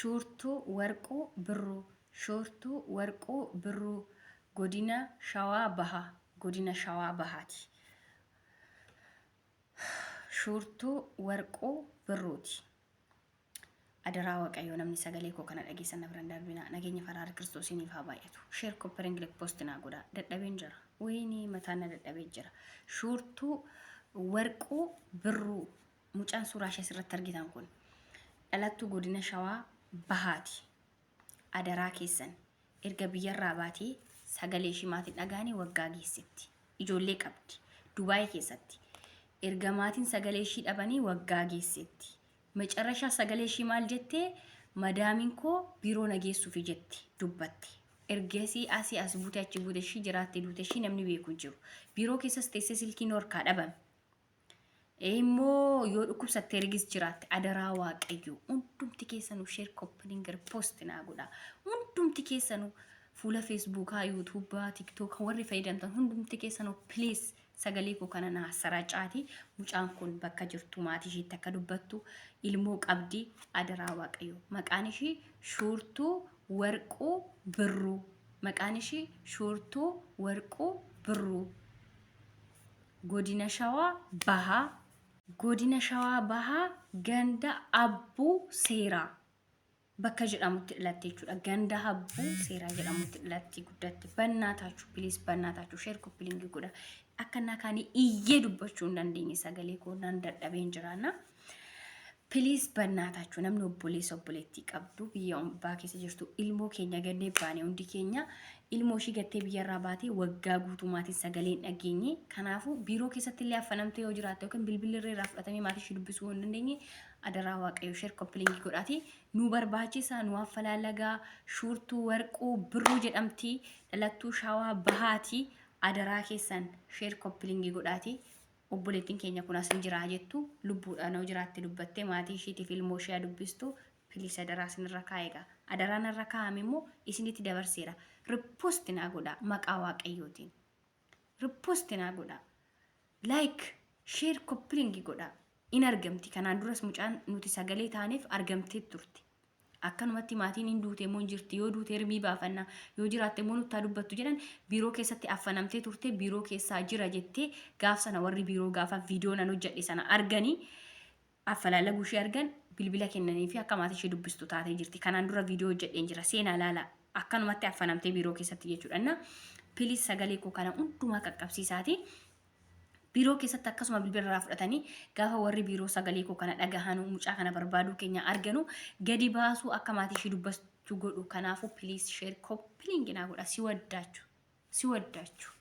Shurtuu warquu birruu. Shurtuu warquu birruu. Godina Shawaa Bahaa. Godina Shawaa Bahaati. Shurtuu warquu birruuti. Adaraa waaqayyoo namni sagalee koo kana dhageessan na biraan darbina nageenya faraara kiristoosiiniif haa baay'atu. Sheer koppering lik post naa godhaa dadhabeen jira. Wayinii mataan na dadhabee jira. Shurtuu warquu birruu mucaan suuraa ishee asirratti argitan kun dhalattuu godina Shawaa Bahaati. Adaraa keessan erga biyyarraa baatee sagalee ishii maatiin dhagaanii waggaa geessetti. Ijoollee qabdi. Dubaayii keessatti. Erga maatiin sagalee ishii dhabanii waggaa geessetti. Macarrashaa sagalee ishii maal jettee madaamin koo biiroo nageessuuf jetti dubbatti. Ergasii asii as buute achi buute ishii jiraatte duute ishii namni beeku hin jiru. Biiroo keessas teessee silkiin horkaa dhabame. Immoo yoo dhukkubsattee ergis jiraatte adaraa waaqayyoo hundumti keessanuu sheer koppilinger post naa godhaa. Hundumti keessanuu fuula feesbuukaa, yuutuubaa, tiktookaa warri fayyadamtan hundumti keessanuu please sagalee koo kana naa saraacaati. Mucaan kun bakka jirtu maatii ishiitti akka dubbattu ilmoo qabdi adaraa waaqayyoo. Maqaan ishii Shurtuu warquu birruu. Maqaan ishii Shurtuu warquu birruu. Godina Shawaa Bahaa. Godina Shawaa Bahaa ganda Abbuu Seeraa. Bakka jedhamutti dhalatte jechuudha. Ganda Abbuu Seeraa jedhamutti dhalatte guddatti. Bannaataችሁ please bannaataችሁ sheer koppiliingii godha. Akka nakaanii iyyee dubbachuu hin dandeenye sagalee koo nan dadhabeen jiraanna. Please bannaataችሁ namni obboleettii qabdu biyya ombaa keessa jirtu ilmoo keenya gannee baane hundi keenya ilmoo ishii gattee biyyarraa baatee waggaa guutumaatiin sagaleen dhageenye. Kanaafuu biiroo keessatti illee affanamtee yoo jiraatte yookiin bilbilli irraa fudhatamee maatii ishii dubbisuu hin dandeenye adaraa waaqayyoo sheer koppiliingii godhaati. Nu barbaachisa nu affalaalagaa. Shurtuu warquu birruu jedhamti dhalattuu Shawaa Bahaati. Adaraa keessan sheer koppiliingii godhaati. Obboleettiin keenya kun asin jiraa jettu lubbuudhaan yoo jiraatte dubbattee maatii ishiitiif ilmoo ishee dubbistu please adaraa isinirra kaa'eega. Adaraan irra kaa'ame immoo isinitti dabarseera. Ripost naa godhaa maqaa waaqayyootiin. Ripost naa godhaa. Like sheer koppiliingii godhaa. In argamti kanaan duras mucaan nuti sagalee taaneef argamtee turte. Akkanumatti maatiin hin duute moo jirti yoo duute hirmii baafanna yoo jiraatte moo nutti dubbattu jedhan biiroo keessatti affanamtee turte biiroo keessaa jira jettee gaaf sana warri biiroo gaafa viidiyoo nan hojjedhe sana arganii affalaalaguu ishee argan bilbila kennanii fi akka maatii ishee dubbistu taatee jirti. Kanaan dura viidiyoo hojjedheen jira seenaa laala akkanumatti affanamtee biiroo keessatti jechuudha. Please sagalee koo kana hundumaa qaqqabsiisaati. Biiroo keessatti akkasuma bilbila irraa fudhatanii gaafa warri biiroo sagalee koo kana dhagahan mucaa kana barbaaduu keenya arganu gadi baasuu akka maatii ishee dubbachuu godhu. Kanaafuu please sheer koppiliingii naa godha. Si waddaachu.